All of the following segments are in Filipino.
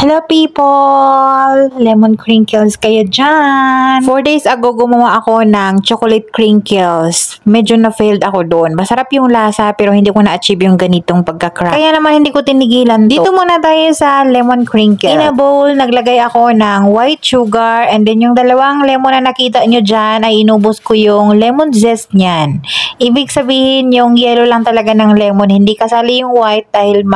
Hello people! Lemon crinkles kayo dyan! 4 days ago gumawa ako ng chocolate crinkles. Medyo na-failed ako doon. Masarap yung lasa pero hindi ko na-achieve yung ganitong pagka-crack. Kaya naman hindi ko tinigilan to. Dito muna tayo sa lemon crinkle. In a bowl, naglagay ako ng white sugar and then yung dalawang lemon na nakita nyo dyan ay inubos ko yung lemon zest nyan. Ibig sabihin yung yellow lang talaga ng lemon. Hindi kasali yung white dahil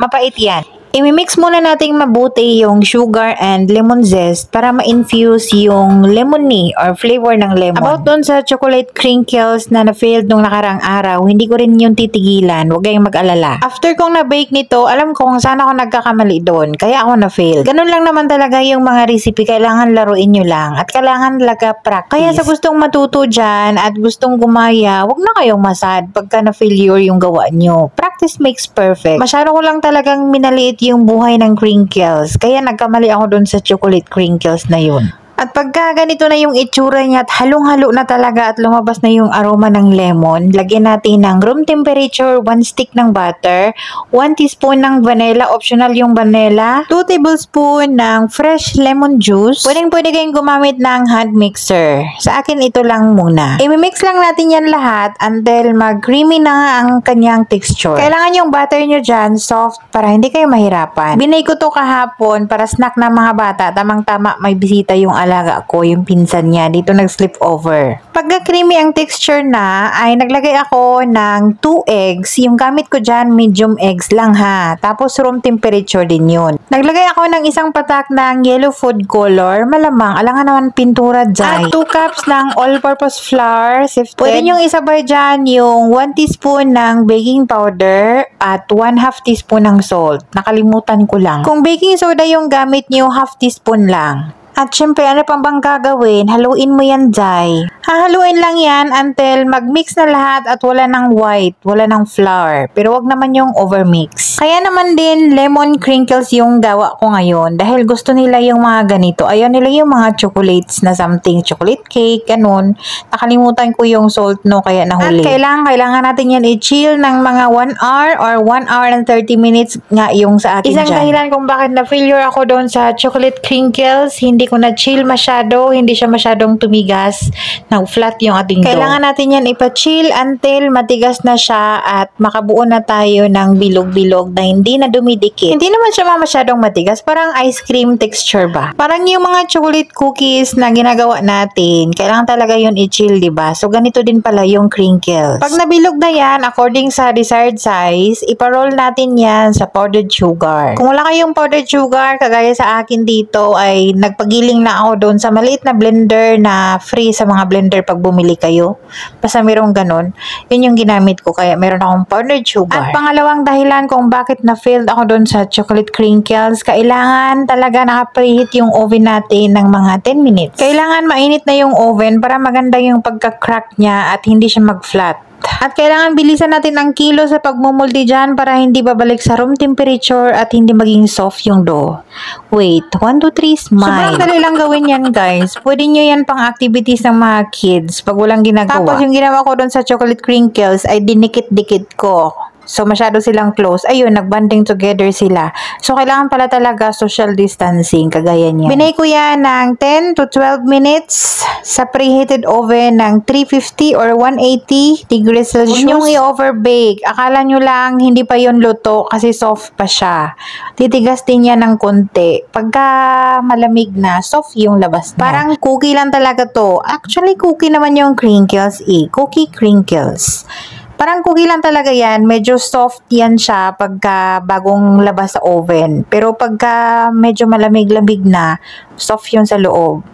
mapait yan. I-mix muna natin mabuti yung sugar and lemon zest para ma-infuse yung lemony or flavor ng lemon. About dun sa chocolate crinkles na na-failed nung nakarang araw, hindi ko rin yung titigilan. Huwag kayong mag-alala. After kong na-bake nito, alam ko kung saan ako nagkakamali doon. Kaya ako na-fail. Ganun lang naman talaga yung mga recipe. Kailangan laruin nyo lang. At kailangan talaga practice. Kaya sa gustong matuto dyan at gustong gumaya, huwag na kayong masad pagka na-failure yung gawa nyo. Practice makes perfect. Masyado ko lang talagang minaliit yung buhay ng crinkles. Kaya nagkamali ako dun sa chocolate crinkles na yun. At pagka ganito na yung itsura niya at halong-halo na talaga at lumabas na yung aroma ng lemon, lagyan natin ng room temperature 1 stick ng butter, 1 teaspoon ng vanilla, optional yung vanilla, 2 tablespoon ng fresh lemon juice. Pwede kayong gumamit ng hand mixer. Sa akin ito lang muna. I-mix lang natin yan lahat until mag-creamy na ang kanyang texture. Kailangan yung butter nyo dyan soft para hindi kayo mahirapan. Binay ko to kahapon para snack ng mga bata. Tamang-tama may bisita yung alaga ko, yung pinsan niya. Dito nag-slip over. Pagka creamy ang texture na, ay naglagay ako ng 2 eggs. Yung gamit ko dyan, medium eggs lang ha. Tapos room temperature din yun. Naglagay ako ng isang patak ng yellow food color. Malamang, alangan naman pintura dyan. At 2 cups ng all-purpose flour. Sifted. Pwede nyo isabay dyan yung 1 teaspoon ng baking powder at 1/2 teaspoon ng salt. Nakalimutan ko lang. Kung baking soda yung gamit nyo, 1/2 teaspoon lang. At syempre, ano pang bang gagawin? Haluin mo yan, Jai. Hahaluin lang yan until mag-mix na lahat at wala ng white, wala ng flour. Pero wag naman yung overmix. Kaya naman din, lemon crinkles yung gawa ko ngayon. Dahil gusto nila yung mga ganito. Ayaw nila yung mga chocolates na something, chocolate cake, ganun. Nakalimutan ko yung salt, no? Kaya nahuli. At kailangan natin yan i-chill ng mga 1 hour or 1 hour and 30 minutes nga yung sa akin dyan. Isang dahilan kung bakit na-failure ako doon sa chocolate crinkles, hindi ko na-chill masyado, hindi siya masyadong tumigas, nag-flat yung ating dough. Kailangan natin yan ipa-chill until matigas na siya at makabuo na tayo ng bilog-bilog na hindi na dumidikit. Hindi naman siya masyadong matigas, parang ice cream texture ba? Parang yung mga chocolate cookies na ginagawa natin, kailangan talaga yun i-chill, diba? So, ganito din pala yung crinkles. Pag nabilog na yan, according sa desired size, ipa-roll natin yan sa powdered sugar. Kung wala kayong powdered sugar, kagaya sa akin dito, ay nagpagiling na ako doon sa maliit na blender na free sa mga blender pag bumili kayo. Basta mayroong ganun. Yun yung ginamit ko. Kaya meron akong powdered sugar. At pangalawang dahilan kung bakit na-failed ako doon sa chocolate crinkles, kailangan talaga naka-preheat yung oven natin ng mga 10 minutes. Kailangan mainit na yung oven para maganda yung pagka-crack niya at hindi siya mag-flat. At kailangan bilisan natin ang kilo sa pagmumuldi dyan para hindi babalik sa room temperature at hindi maging soft yung dough. Wait, 1, 2, 3, smile. Sobrang dali lang gawin yan, guys. Pwede nyo yan pang activities ng mga kids pag walang ginagawa. Tapos yung ginawa ko doon sa chocolate crinkles ay dinikit-dikit ko. So, masyado silang close. Ayun, nagbanding together sila. So, kailangan pala talaga social distancing, kagaya niya. Binay ko yan ng 10 to 12 minutes sa preheated oven ng 350 or 180 degrees Celsius. Huwag niyong i-overbake. Akala nyo lang, hindi pa yun luto kasi soft pa siya. Titigas din yan ng konti. Pagka malamig na, soft yung labas niya. Parang cookie lang talaga to. Actually, cookie naman yung crinkles eh. Cookie crinkles. Parang cookie lang talaga yan. Medyo soft yan siya pagka bagong labas sa oven. Pero pagka medyo malamig-lamig na, soft yun sa loob.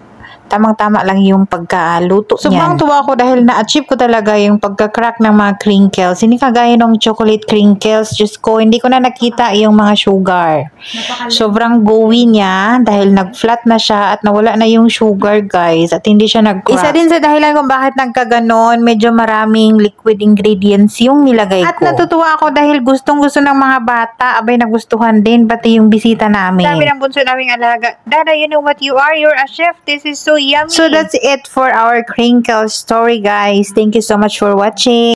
Tamang-tama lang yung pagkaluto niyan. Sobrang tuwa ako dahil na-achieve ko talaga yung pagka-crack ng mga crinkles. Hindi kagaya ng chocolate crinkles. Diyos ko, hindi ko na nakita yung mga sugar. Sobrang gooey niya dahil nag-flat na siya at nawala na yung sugar, guys. At hindi siya nag-crack. Isa din sa dahilan kung bakit nagkaganon, medyo maraming liquid ingredients yung nilagay ko. At natutuwa ako dahil gustong-gusto ng mga bata. Abay, nagustuhan din, pati yung bisita namin. Sabi ng bunso naming alaga, Dada, you know what you are? You're a chef. This is so yummy. So that's it for our crinkle story, guys. Thank you so much for watching.